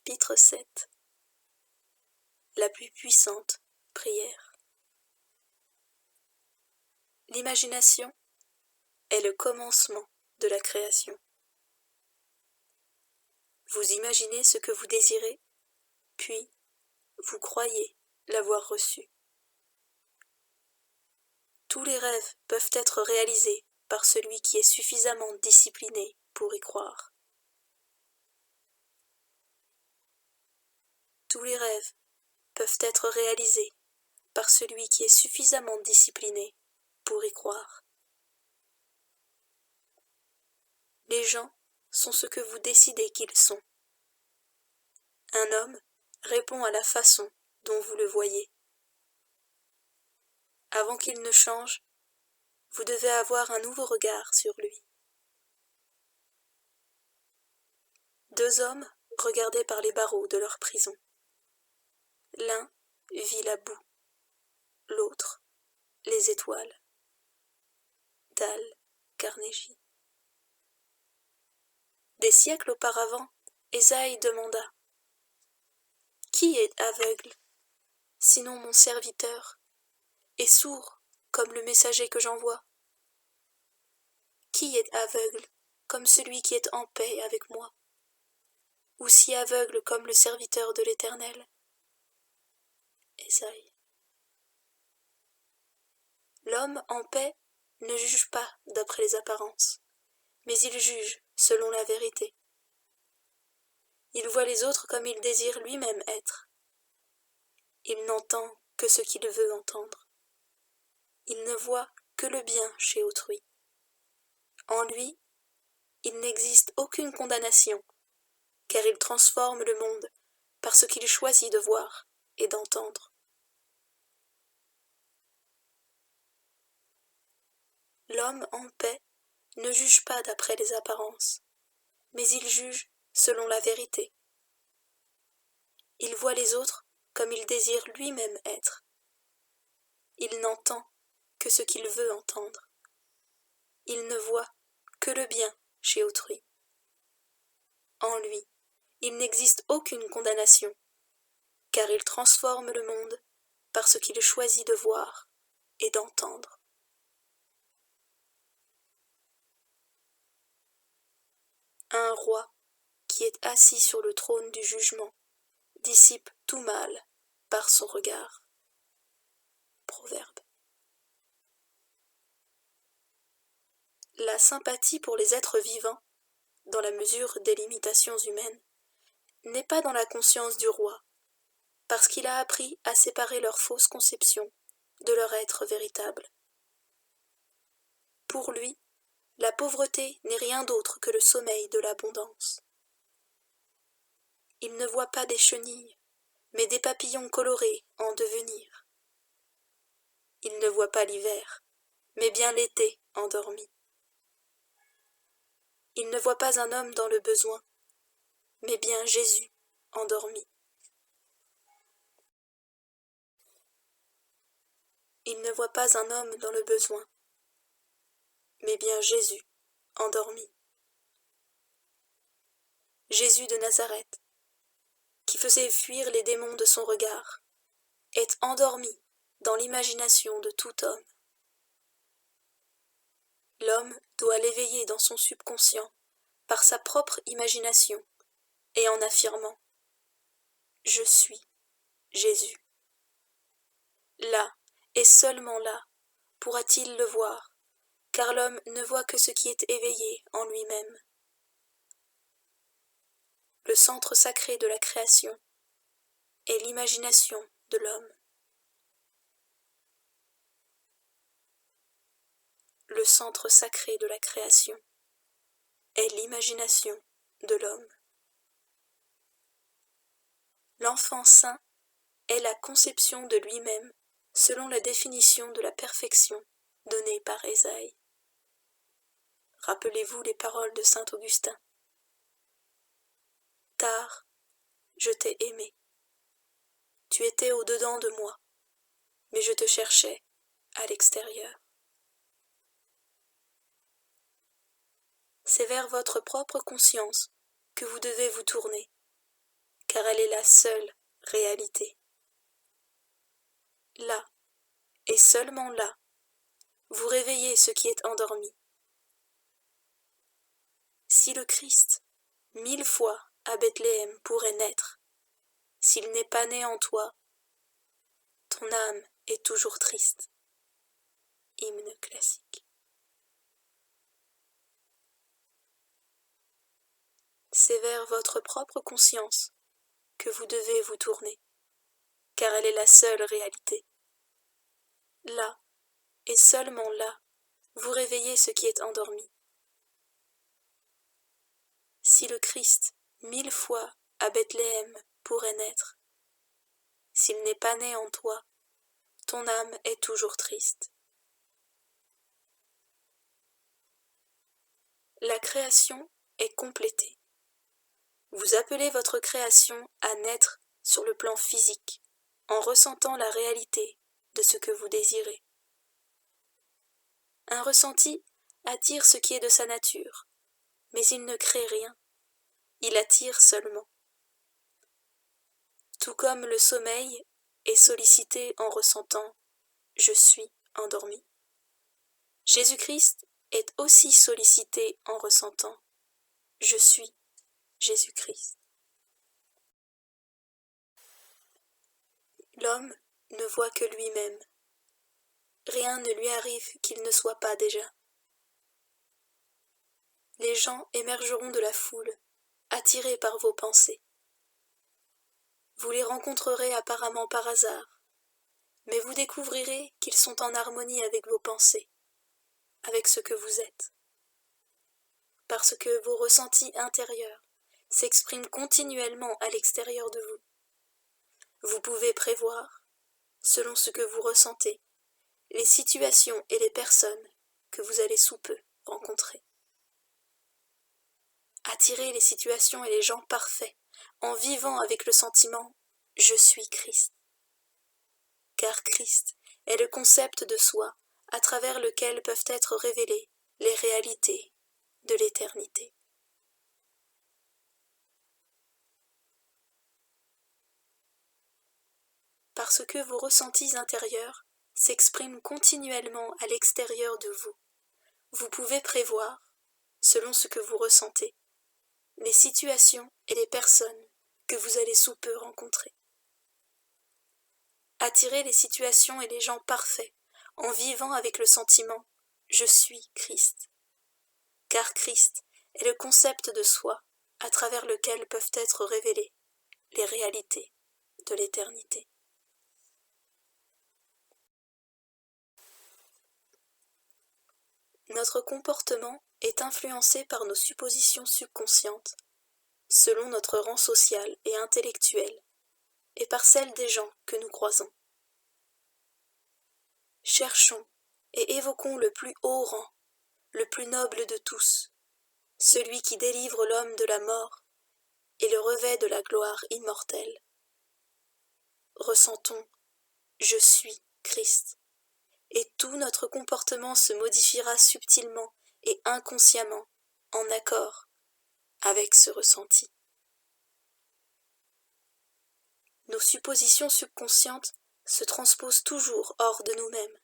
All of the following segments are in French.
Chapitre 7. La plus puissante prière. L'imagination est le commencement de la création. Vous imaginez ce que vous désirez, puis vous croyez l'avoir reçu. Tous les rêves peuvent être réalisés par celui qui est suffisamment discipliné pour y croire. Tous les rêves peuvent être réalisés par celui qui est suffisamment discipliné pour y croire. Les gens sont ce que vous décidez qu'ils sont. Un homme répond à la façon dont vous le voyez. Avant qu'il ne change, vous devez avoir un nouveau regard sur lui. Deux hommes regardaient par les barreaux de leur prison. L'un vit la boue, l'autre les étoiles. Dale Carnegie. Des siècles auparavant, Ésaïe demanda : « Qui est aveugle, sinon mon serviteur, et sourd comme le messager que j'envoie ? Qui est aveugle comme celui qui est en paix avec moi, ou si aveugle comme le serviteur de l'Éternel ? » Ésaïe. L'homme en paix ne juge pas d'après les apparences, mais il juge selon la vérité. Il voit les autres comme il désire lui-même être. Il n'entend que ce qu'il veut entendre. Il ne voit que le bien chez autrui. En lui, il n'existe aucune condamnation, car il transforme le monde par ce qu'il choisit de voir et d'entendre. L'homme en paix ne juge pas d'après les apparences, mais il juge selon la vérité. Il voit les autres comme il désire lui-même être. Il n'entend que ce qu'il veut entendre. Il ne voit que le bien chez autrui. En lui, il n'existe aucune condamnation, car il transforme le monde par ce qu'il choisit de voir et d'entendre. Un roi qui est assis sur le trône du jugement dissipe tout mal par son regard. Proverbe. La sympathie pour les êtres vivants, dans la mesure des limitations humaines, n'est pas dans la conscience du roi, parce qu'il a appris à séparer leurs fausses conceptions de leur être véritable. Pour lui, la pauvreté n'est rien d'autre que le sommeil de l'abondance. Il ne voit pas des chenilles, mais des papillons colorés en devenir. Il ne voit pas l'hiver, mais bien l'été endormi. Il ne voit pas un homme dans le besoin, mais bien Jésus endormi. Il ne voit pas un homme dans le besoin, mais bien Jésus endormi. Jésus de Nazareth, qui faisait fuir les démons de son regard, est endormi dans l'imagination de tout homme. L'homme doit l'éveiller dans son subconscient par sa propre imagination et en affirmant : « Je suis Jésus ». Là, et seulement là, pourra-t-il le voir, car l'homme ne voit que ce qui est éveillé en lui-même. Le centre sacré de la création est l'imagination de l'homme. Le centre sacré de la création est l'imagination de l'homme. L'enfant saint est la conception de lui-même selon la définition de la perfection donnée par Ésaïe. Rappelez-vous les paroles de saint Augustin. Tard, je t'ai aimé. Tu étais au-dedans de moi, mais je te cherchais à l'extérieur. C'est vers votre propre conscience que vous devez vous tourner. car elle est la seule réalité. Là, et seulement là, vous réveillez ce qui est endormi. Si le Christ, 1000 fois à Bethléem pourrait naître, s'il n'est pas né en toi, ton âme est toujours triste. Hymne classique. C'est vers votre propre conscience que vous devez vous tourner, car elle est la seule réalité. Là, et seulement là, vous réveillez ce qui est endormi. Si le Christ, 1000 fois à Bethléem pourrait naître, s'il n'est pas né en toi, ton âme est toujours triste. La création est complétée. Vous appelez votre création à naître sur le plan physique, en ressentant la réalité de ce que vous désirez. Un ressenti attire ce qui est de sa nature, mais il ne crée rien, il attire seulement. Tout comme le sommeil est sollicité en ressentant « je suis endormi », Jésus-Christ est aussi sollicité en ressentant « je suis Jésus-Christ ». L'homme ne voit que lui-même. Rien ne lui arrive qu'il ne soit pas déjà. Les gens émergeront de la foule, attirés par vos pensées. Vous les rencontrerez apparemment par hasard, mais vous découvrirez qu'ils sont en harmonie avec vos pensées, avec ce que vous êtes. Parce que vos ressentis intérieurs s'expriment continuellement à l'extérieur de vous. Vous pouvez prévoir, selon ce que vous ressentez, les situations et les personnes que vous allez sous peu rencontrer. Attirez les situations et les gens parfaits en vivant avec le sentiment « je suis Christ ». Car Christ est le concept de soi à travers lequel peuvent être révélées les réalités de l'éternité. Parce que vos ressentis intérieurs s'expriment continuellement à l'extérieur de vous, vous pouvez prévoir, selon ce que vous ressentez, les situations et les personnes que vous allez sous peu rencontrer. Attirez les situations et les gens parfaits en vivant avec le sentiment « je suis Christ ». Car Christ est le concept de soi à travers lequel peuvent être révélées les réalités de l'éternité. Notre comportement est influencé par nos suppositions subconscientes, selon notre rang social et intellectuel, et par celles des gens que nous croisons. Cherchons et évoquons le plus haut rang, le plus noble de tous, celui qui délivre l'homme de la mort et le revêt de la gloire immortelle. Ressentons « je suis Christ », et tout notre comportement se modifiera subtilement et inconsciemment en accord avec ce ressenti. Nos suppositions subconscientes se transposent toujours hors de nous-mêmes,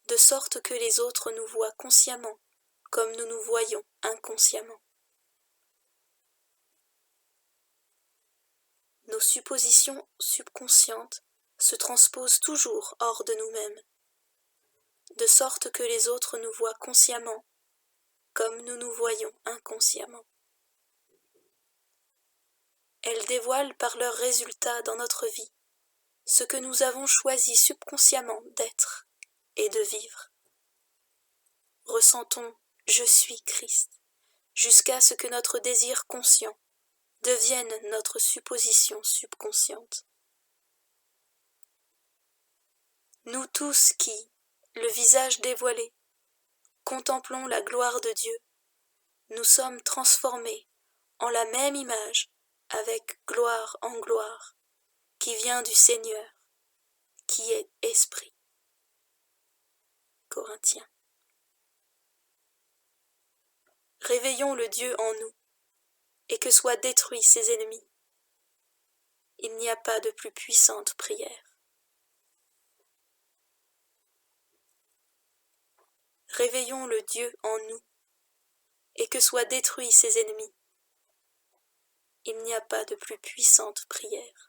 de sorte que les autres nous voient consciemment comme nous nous voyons inconsciemment. Nos suppositions subconscientes se transposent toujours hors de nous-mêmes, de sorte que les autres nous voient consciemment comme nous nous voyons inconsciemment. Elles dévoilent par leurs résultats dans notre vie ce que nous avons choisi subconsciemment d'être et de vivre. Ressentons « je suis Christ » jusqu'à ce que notre désir conscient devienne notre supposition subconsciente. Nous tous qui, le visage dévoilé, contemplons la gloire de Dieu, nous sommes transformés en la même image avec gloire en gloire, qui vient du Seigneur, qui est Esprit. Corinthiens. Réveillons le Dieu en nous, et que soient détruits ses ennemis. Il n'y a pas de plus puissante prière. Réveillons le Dieu en nous, et que soient détruits ses ennemis. Il n'y a pas de plus puissante prière.